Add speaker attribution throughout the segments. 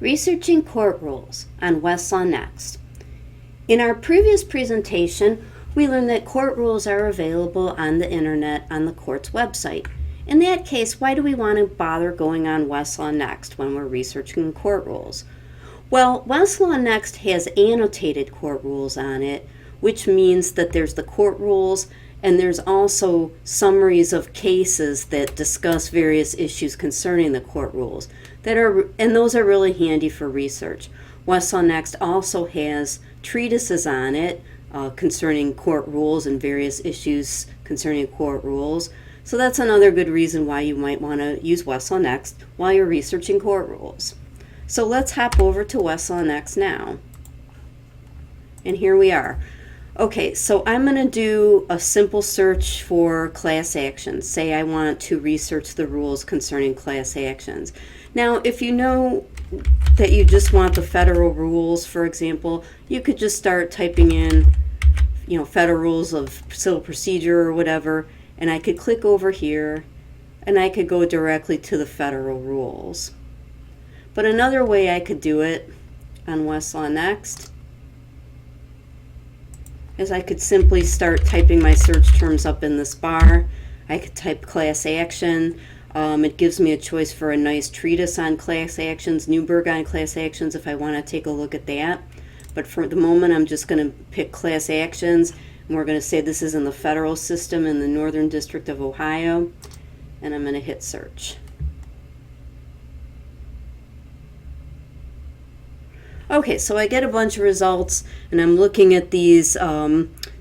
Speaker 1: Researching Court Rules on Westlaw Next. In our previous presentation, we learned that court rules are available on the internet on the court's website. In that case, why do we want to bother going on Westlaw Next when we're researching court rules? Well, Westlaw Next has annotated court rules on it, which means that there's the court rules and there's also summaries of cases that discuss various issues concerning the court rules. And those are really handy for research. Westlaw Next also has treatises on it concerning court rules and various issues concerning court rules. So that's another good reason why you might want to use Westlaw Next while you're researching court rules. So let's hop over to Westlaw Next now. And here we are. Okay, so I'm going to do a simple search for class actions. Say I want to research the rules concerning class actions. Now, if you know that you just want the federal rules, for example, you could just start typing in, federal rules of civil procedure or whatever, and I could click over here, and I could go directly to the federal rules. But another way I could do it on Westlaw Next is I could simply start typing my search terms up in this bar. I could type class action. It gives me a choice for a nice treatise on class actions, Newberg on class actions, if I want to take a look at that. But for the moment, I'm just going to pick class actions, and we're going to say this is in the federal system in the Northern District of Ohio, and I'm going to hit search. Okay, so I get a bunch of results, and I'm looking at these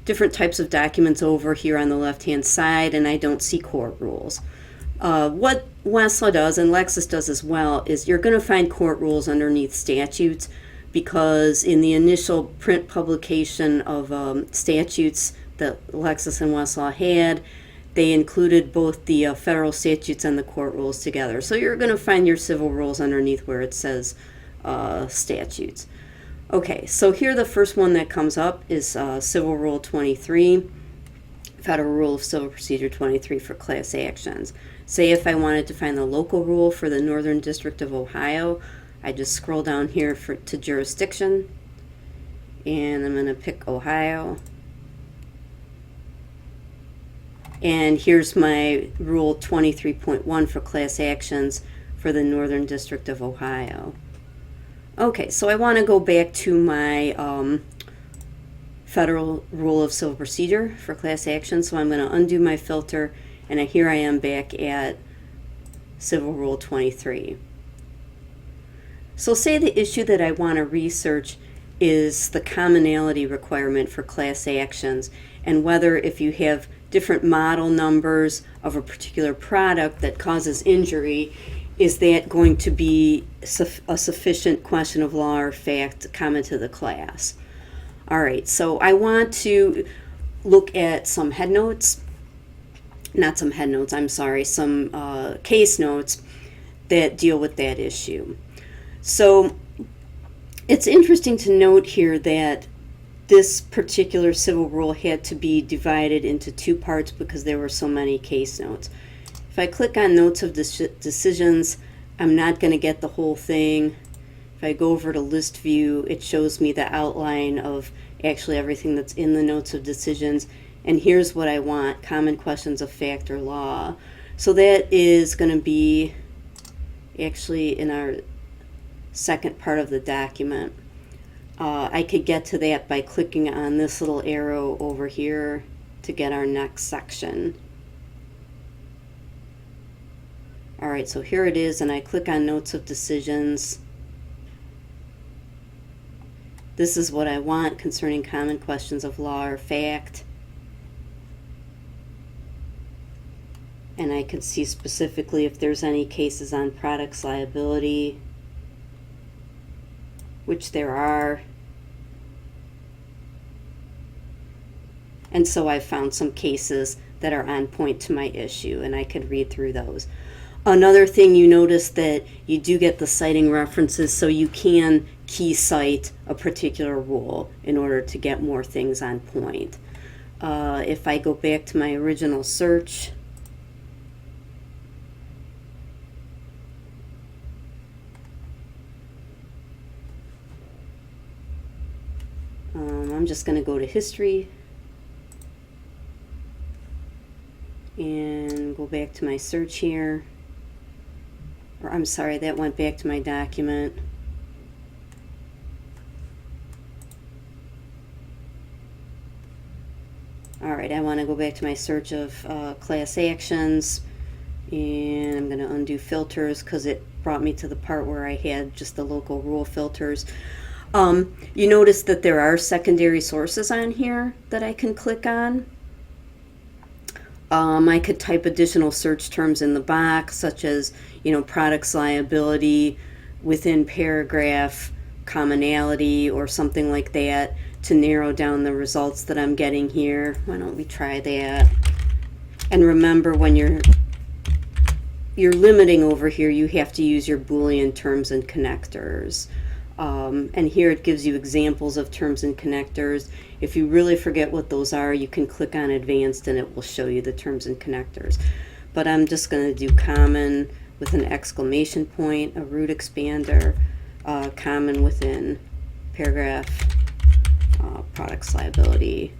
Speaker 1: different types of documents over here on the left-hand side, and I don't see court rules. What Westlaw does, and Lexis does as well, is you're going to find court rules underneath statutes, because in the initial print publication of statutes that Lexis and Westlaw had, they included both the federal statutes and the court rules together. So you're going to find your civil rules underneath where it says statutes. Okay, so here the first one that comes up is Civil Rule 23, Federal Rule of Civil Procedure 23 for class actions. Say if I wanted to find the local rule for the Northern District of Ohio, I just scroll down here to jurisdiction, and I'm going to pick Ohio. And here's my Rule 23.1 for class actions for the Northern District of Ohio. Okay, so I want to go back to my Federal Rule of Civil Procedure for class action, so I'm going to undo my filter, and here I am back at Civil Rule 23. So say the issue that I want to research is the commonality requirement for class actions, and whether if you have different model numbers of a particular product that causes injury, is that going to be a sufficient question of law or fact common to the class? All right, so I want to look at some case notes that deal with that issue. So it's interesting to note here that this particular civil rule had to be divided into two parts because there were so many case notes. If I click on Notes of Decisions, I'm not going to get the whole thing. If I go over to List View, it shows me the outline of actually everything that's in the Notes of Decisions. And here's what I want, common questions of fact or law. So that is going to be actually in our second part of the document. I could get to that by clicking on this little arrow over here to get our next section. All right, so here it is, and I click on Notes of Decisions. This is what I want concerning common questions of law or fact. And I can see specifically if there's any cases on products liability, which there are. And so I found some cases that are on point to my issue, and I could read through those. Another thing, you notice that you do get the citing references, so you can key cite a particular rule in order to get more things on point. If I go back to my original search, I'm just going to go to history and go back to my search here. Or I'm sorry, that went back to my document. All right, I want to go back to my search of class actions, and I'm going to undo filters because it brought me to the part where I had just the local rule filters. You notice that there are secondary sources on here that I can click on. I could type additional search terms in the box, such as, products liability within paragraph commonality or something like that to narrow down the results that I'm getting here. Why don't we try that? And remember, when you're limiting over here, you have to use your Boolean terms and connectors. And here it gives you examples of terms and connectors. If you really forget what those are, you can click on advanced and it will show you the terms and connectors. But I'm just going to do common with an exclamation point, a root expander, common within paragraph, products liability.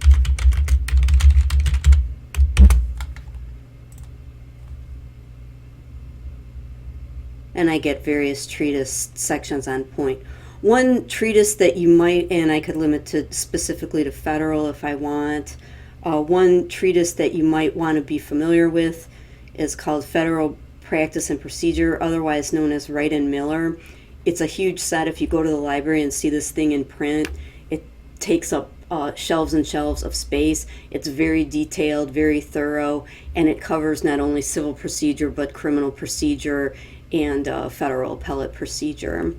Speaker 1: And I get various treatise sections on point. One treatise that you might, and I could limit to specifically to federal if I want, one treatise that you might want to be familiar with is called Federal Practice and Procedure, otherwise known as Wright and Miller. It's a huge set. If you go to the library and see this thing in print, it takes up shelves and shelves of space. It's very detailed, very thorough, and it covers not only civil procedure but criminal procedure and federal appellate procedure.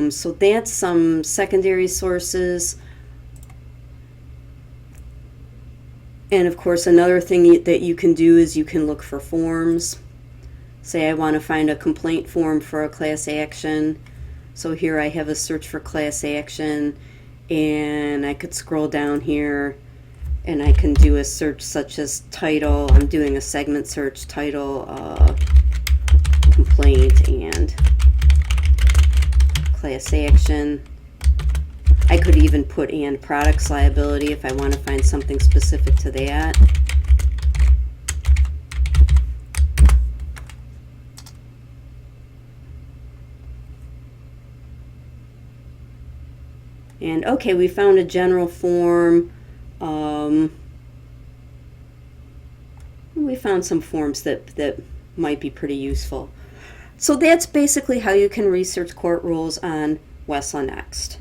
Speaker 1: So that's some secondary sources. And of course, another thing that you can do is you can look for forms. Say I want to find a complaint form for a class action. So here I have a search for class action, and I could scroll down here and I can do a search such as title. I'm doing a segment search, title, complaint, and class action. I could even put and products liability if I want to find something specific to that. And okay, we found a general form. We found some forms that might be pretty useful. So that's basically how you can research court rules on WestlawNext.